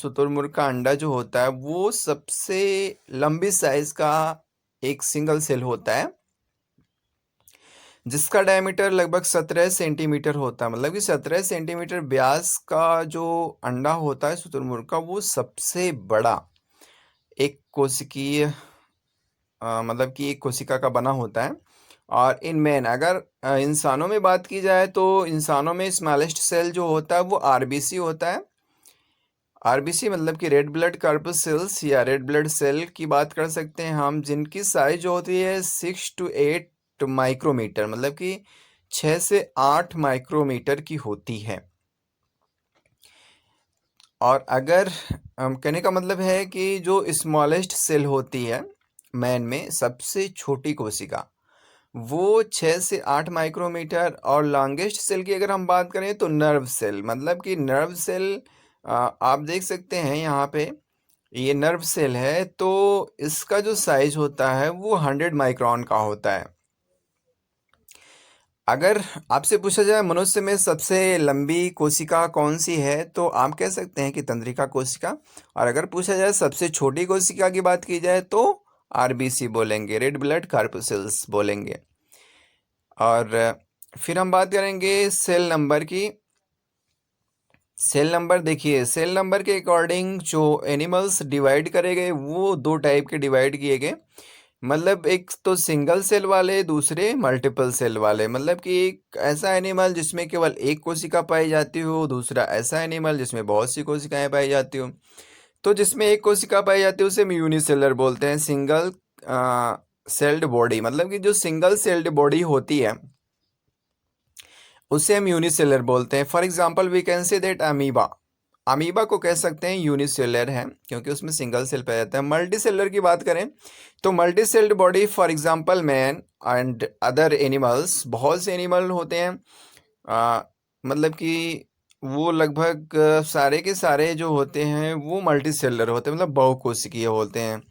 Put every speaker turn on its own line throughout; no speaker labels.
शुतुरमुर्ग का अंडा जो होता है वो सबसे लंबी साइज का एक सिंगल सेल होता है, जिसका डायमीटर लगभग 17 सेंटीमीटर होता है। मतलब कि 17 सेंटीमीटर व्यास का जो अंडा होता है शुतुरमुर्ग का, वो सबसे बड़ा एक कोशिकीय मतलब कि एक कोशिका का बना होता है। और इन मैन अगर इंसानों में बात की जाए तो इंसानों में स्मॉलेस्ट सेल जो होता है वो आरबीसी होता है। आरबीसी मतलब कि रेड ब्लड कॉर्पसेल्स या रेड ब्लड सेल की बात कर सकते हैं हम, जिनकी साइज जो होती है 6 to 8 माइक्रोमीटर, मतलब कि 6 से 8 माइक्रोमीटर की होती है। और अगर कहने का मतलब है कि जो स्मॉलेस्ट सेल होती है मैन में, सबसे छोटी कोशिका, वो 6 से 8 माइक्रोमीटर। और लॉन्गेस्ट सेल की अगर हम बात करें तो नर्व सेल, मतलब कि नर्व सेल आप देख सकते हैं यहाँ पे, ये नर्व सेल है, तो इसका जो साइज होता है वो 100 माइक्रोन का होता है। अगर आपसे पूछा जाए मनुष्य में सबसे लंबी कोशिका कौन सी है, तो आप कह सकते हैं कि तंत्रिका कोशिका। और अगर पूछा जाए सबसे छोटी कोशिका की बात की जाए तो आरबीसी बोलेंगे, रेड ब्लड कॉर्पसेल्स बोलेंगे। और फिर हम बात करेंगे सेल नंबर की। सेल नंबर देखिए, सेल नंबर के अकॉर्डिंग जो एनिमल्स डिवाइड करे गए वो दो टाइप के डिवाइड किए गए। मतलब एक तो सिंगल सेल वाले, दूसरे मल्टीपल सेल वाले। मतलब कि एक ऐसा एनिमल जिसमें केवल एक कोशिका पाई जाती हो, दूसरा ऐसा एनिमल जिसमें बहुत सी कोशिकाएं पाई जाती हो। तो जिसमें एक कोशिका पाई जाती है उसे हम यूनिसेलर बोलते हैं, सिंगल सेल्ड बॉडी। मतलब कि जो सिंगल सेल्ड बॉडी होती है उसे हम यूनिसेलर बोलते हैं। For example we can say that amoeba, amoeba को कह सकते हैं यूनिसेलर है, क्योंकि उसमें सिंगल सेल पाया जाता है। मल्टी सेलर की बात करें तो multi sailed body, for example man and other animals, बहुत से एनिमल होते हैं। मतलब कि वो लगभग सारे के सारे जो होते हैं वो मल्टी सेलर होते हैं, मतलब बहुकोशिकीय होते हैं।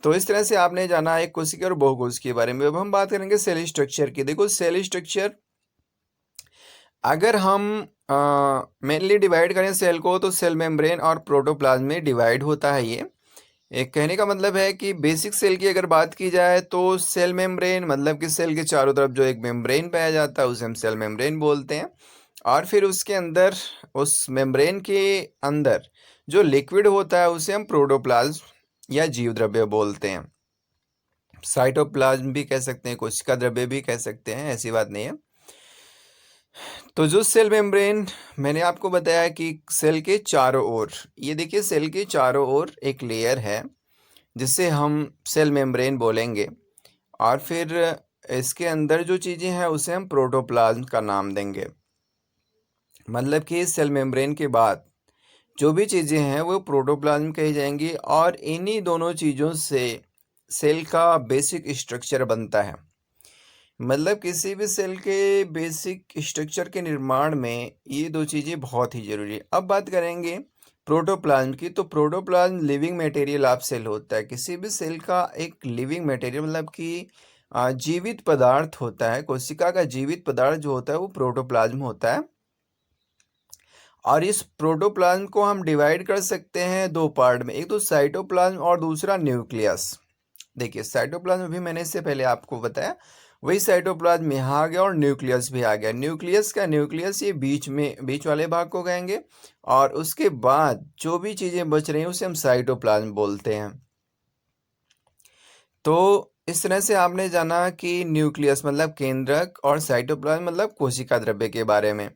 तो इस तरह से आपने जाना एक कोशिकीय और बहुकोशिकीय के बारे में। अब हम बात करेंगे सेल स्ट्रक्चर की। देखो सेल स्ट्रक्चर, अगर हम मेनली डिवाइड करें सेल को तो सेल मेम्ब्रेन और प्रोटोप्लाज्म में डिवाइड होता है ये। एक कहने का मतलब है कि बेसिक सेल की अगर बात की जाए तो सेल मेम्ब्रेन, मतलब कि सेल के चारों तरफ जो एक मेम्ब्रेन पाया जाता है उसे हम सेल मेम्ब्रेन बोलते हैं। और फिर उसके अंदर, उस मेम्ब्रेन के अंदर जो लिक्विड होता है उसे हम प्रोटोप्लाज्म या जीव द्रव्य बोलते हैं। साइटोप्लाज्म भी कह सकते हैं, कोशिका द्रव्य भी कह सकते हैं, ऐसी बात नहीं है। तो जो सेल मेम्ब्रेन मैंने आपको बताया कि सेल के चारों ओर, ये देखिए सेल के चारों ओर एक लेयर है जिसे हम सेल मेम्ब्रेन बोलेंगे। और फिर इसके अंदर जो चीज़ें हैं उसे हम प्रोटोप्लाज्म का नाम देंगे। मतलब कि सेल मेम्ब्रेन के बाद जो भी चीज़ें हैं वो प्रोटोप्लाज्म कही जाएंगी। और इन्हीं दोनों चीज़ों से सेल का बेसिक स्ट्रक्चर बनता है। मतलब किसी भी सेल के बेसिक स्ट्रक्चर के निर्माण में ये दो चीज़ें बहुत ही ज़रूरी है। अब बात करेंगे प्रोटोप्लाज्म की। तो protoplasm living material of cell होता है। किसी भी सेल का एक लिविंग मटेरियल, मतलब कि जीवित पदार्थ होता है। कोशिका का जीवित पदार्थ जो होता है वो प्रोटोप्लाज्म होता है। और इस प्रोटोप्लाज्म को हम डिवाइड कर सकते हैं दो पार्ट में, एक तो साइटोप्लाज्म और दूसरा न्यूक्लियस। देखिए साइटोप्लाज्म भी मैंने इससे पहले आपको बताया, वही साइटोप्लाज्म यहाँ आ गया और न्यूक्लियस भी आ गया। न्यूक्लियस का, न्यूक्लियस ये बीच में, बीच वाले भाग को कहेंगे। और उसके बाद जो भी चीज़ें बच रही हैं उसे हम साइटोप्लाज्म बोलते हैं। तो इस तरह से आपने जाना कि न्यूक्लियस मतलब केंद्रक और साइटोप्लाज्म मतलब कोशिका द्रव्य के बारे में।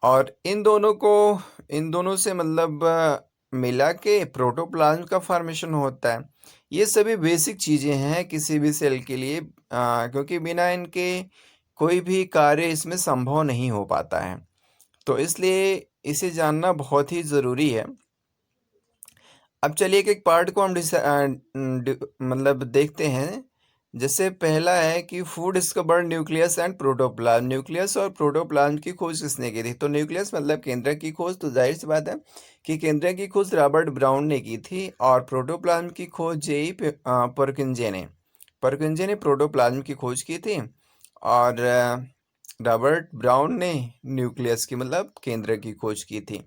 और इन दोनों को, इन दोनों से मतलब मिला के प्रोटोप्लाज्म का फॉर्मेशन होता है। ये सभी बेसिक चीज़ें हैं किसी भी सेल के लिए, क्योंकि बिना इनके कोई भी कार्य इसमें संभव नहीं हो पाता है। तो इसलिए इसे जानना बहुत ही ज़रूरी है। अब चलिए एक एक पार्ट को हम मतलब देखते हैं। जैसे पहला है कि food discovered nucleus and protoplasm. Nucleus और प्रोटोप्लाज्म की खोज किसने की थी? तो न्यूक्लियस मतलब केंद्रक की खोज, तो जाहिर सी बात है कि केंद्रक की खोज रॉबर्ट ब्राउन ने की थी। और प्रोटोप्लाज्म की खोज परकिंजे ने, परकिंजे ने प्रोटोप्लाज्म की खोज की थी। और रॉबर्ट ब्राउन ने न्यूक्लियस की मतलब केंद्र की खोज की थी।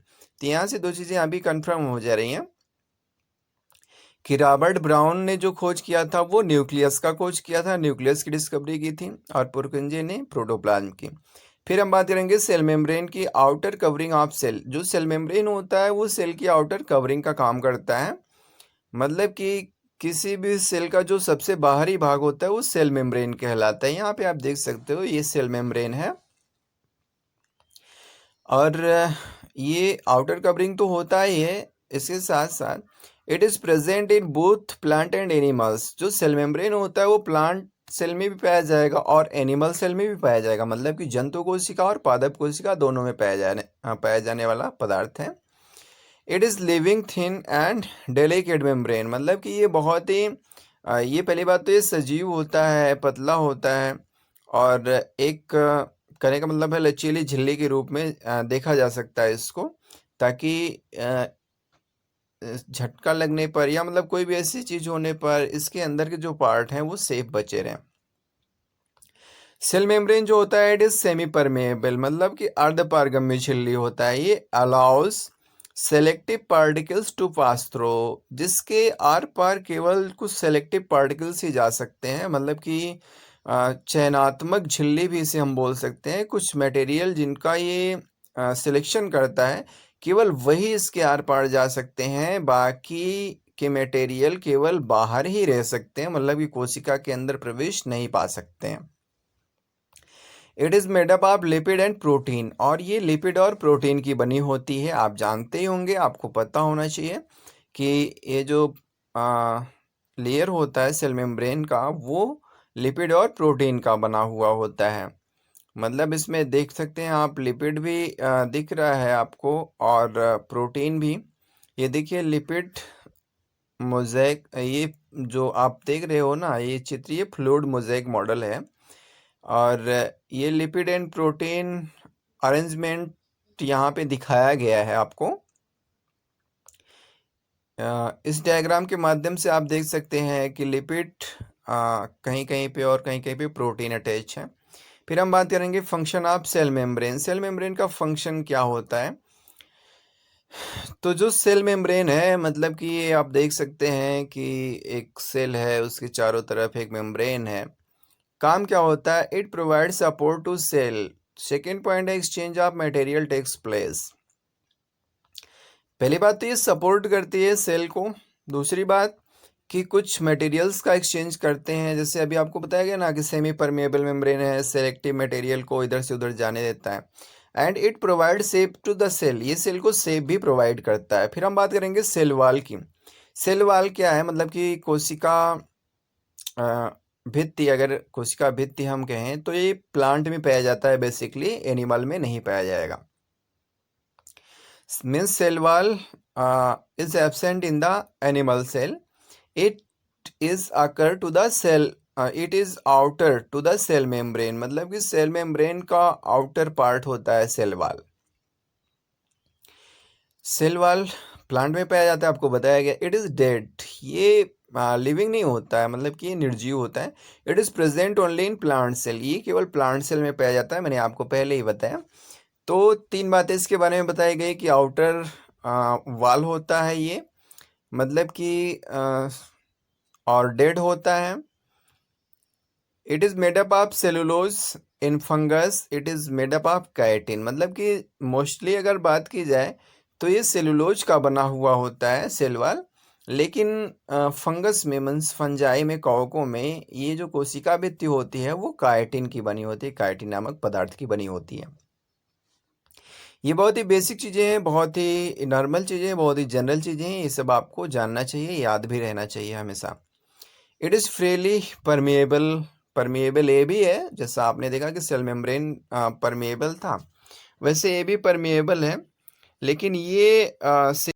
तो यहाँ से दो चीज़ें अभी कंफर्म हो जा रही हैं कि रॉबर्ट ब्राउन ने जो खोज किया था वो न्यूक्लियस का खोज किया था, न्यूक्लियस की डिस्कवरी की थी, और पुरकिंजे ने प्रोटोप्लाज्म की। फिर हम बात करेंगे सेल मेम्ब्रेन की आउटर कवरिंग ऑफ सेल। जो सेल मेम्ब्रेन होता है वो सेल की आउटर कवरिंग का काम करता है, मतलब कि किसी भी सेल का जो सबसे बाहरी भाग होता है वो सेल मेम्ब्रेन कहलाता है। यहाँ पे आप देख सकते हो ये सेल मेम्ब्रेन है, और ये आउटर कवरिंग तो होता ही है, इसके साथ साथ it is present in both plant and animals. जो सेल मेम्ब्रेन होता है वो प्लांट सेल में भी पाया जाएगा और एनिमल सेल में भी पाया जाएगा, मतलब कि जंतु कोशिका और पादप कोशिका दोनों में पाया जाने वाला पदार्थ है। It is living thin and delicate membrane, मतलब कि ये बहुत ही ये पहली बात तो ये सजीव होता है, पतला होता है, और एक कहने का मतलब है लचीली झिल्ली के रूप में देखा जा सकता है इसको, ताकि झटका लगने पर या मतलब कोई भी ऐसी चीज़ होने पर इसके अंदर के जो पार्ट हैं वो सेफ बचे रहें। सेल मेम्ब्रेन जो होता है इट इज सेमी परमेएबल, मतलब कि अर्धपारगम्य झिल्ली होता है। ये allows selective particles to pass through, जिसके आर पार केवल कुछ सेलेक्टिव पार्टिकल्स ही जा सकते हैं, मतलब कि चयनात्मक झिल्ली भी इसे हम बोल सकते हैं। कुछ मटेरियल जिनका ये सिलेक्शन करता है केवल वही इसके आर पार जा सकते हैं, बाकी के मटेरियल केवल बाहर ही रह सकते हैं, मतलब कि कोशिका के अंदर प्रवेश नहीं पा सकते हैं। It is made up of lipid and protein, और ये लिपिड और प्रोटीन की बनी होती है। आप जानते ही होंगे, आपको पता होना चाहिए कि ये जो लेयर होता है सेल मेम्ब्रेन का वो लिपिड और प्रोटीन का बना हुआ होता है। मतलब इसमें देख सकते हैं आप, लिपिड भी दिख रहा है आपको और प्रोटीन भी। ये देखिए लिपिड मोज़ेक, ये जो आप देख रहे हो ना ये चित्र, ये फ्लूइड मोज़ेक मॉडल है, और ये लिपिड एंड प्रोटीन अरेंजमेंट यहाँ पे दिखाया गया है आपको। इस डायग्राम के माध्यम से आप देख सकते हैं कि लिपिड कहीं कहीं पे और कहीं कहीं पे प्रोटीन अटैच है। फिर हम बात करेंगे function of cell membrane. Cell membrane का फंक्शन क्या होता है? तो जो सेल मेम्ब्रेन है, मतलब कि ये आप देख सकते हैं कि एक सेल है, उसके चारों तरफ एक मेम्ब्रेन है। काम क्या होता है? It provide support to cell. Second point है exchange of material takes place. पहली बात तो ये सपोर्ट करती है सेल को। दूसरी बात कि कुछ मटेरियल्स का एक्सचेंज करते हैं, जैसे अभी आपको बताया गया ना कि सेमी परमेएबल मेम्ब्रेन है, सेलेक्टिव मटेरियल को इधर से उधर जाने देता है। And it provide shape to the cell, ये सेल को शेप भी प्रोवाइड करता है। फिर हम बात करेंगे सेल वॉल की। सेल वॉल क्या है? मतलब कि कोशिका भित्ति, अगर कोशिका भित्ति हम कहें तो ये प्लांट में पाया जाता है, बेसिकली एनिमल में नहीं पाया जाएगा। Means cell wall is absent in the animal cell. It is occur to the cell. It is outer to the cell membrane, मतलब कि सेल मेम्ब्रेन का आउटर पार्ट होता है cell wall. Cell wall plant में पाया जाता है, आपको बताया गया। इट इज़ डेड, ये लिविंग नहीं होता है, मतलब कि ये निर्जीव होता है। It is present only in plant cell, ये केवल प्लांट सेल में पाया जाता है, मैंने आपको पहले ही बताया। तो तीन बातें इसके बारे में बताई गई कि आउटर वॉल होता है ये, मतलब कि और डेड होता है। It is made up of cellulose. In fungus it is made up of chitin, मतलब कि मोस्टली अगर बात की जाए तो ये सेलुलोज का बना हुआ होता है सेल वॉल, लेकिन फंगस में मीन्स फंजाई में, कवकों में ये जो कोशिका भित्ति होती है वो काइटिन की बनी होती है, काइटिन नामक पदार्थ की बनी होती है। ये बहुत ही बेसिक चीज़ें हैं, बहुत ही नॉर्मल चीज़ें हैं, बहुत ही जनरल चीज़ें हैं, ये सब आपको जानना चाहिए, याद भी रहना चाहिए हमेशा। It is freely permeable. Permeable ये भी है, जैसा आपने देखा कि सेल मेम्ब्रेन परमिएबल था, वैसे ये भी परमिएबल है, लेकिन ये